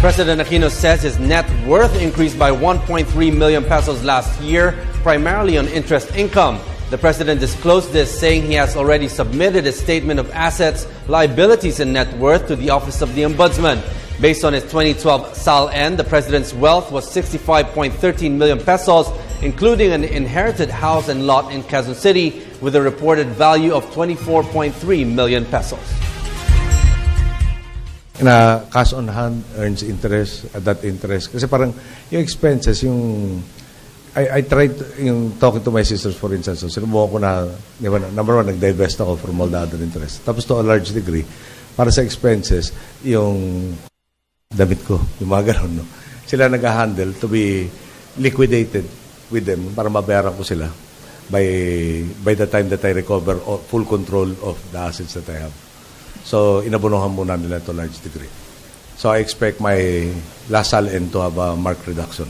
President Aquino says his net worth increased by 1.3 million pesos last year, primarily on interest income. The president disclosed this, saying he has already submitted a statement of assets, liabilities, and net worth to the Office of the Ombudsman. Based on his 2012 SALN, the president's wealth was 65.13 million pesos, including an inherited house and lot in Quezon City with a reported value of 24.3 million pesos. Na cash on hand earns interest at that interest. Kasi parang yung expenses, yung I tried yung talking to my sisters, for instance, so sinubukan ko na, di ba, number one, nag-divest ako from all the other interest. Tapos to a large degree, para sa expenses, yung damit ko, yung mga ganun, no? Sila nag-handle to be liquidated with them para mabayaran ko sila by the time that I recover full control of the assets that I have. So, inabunuhan muna nila to a large degree. So, I expect my last SALN to have a marked reduction.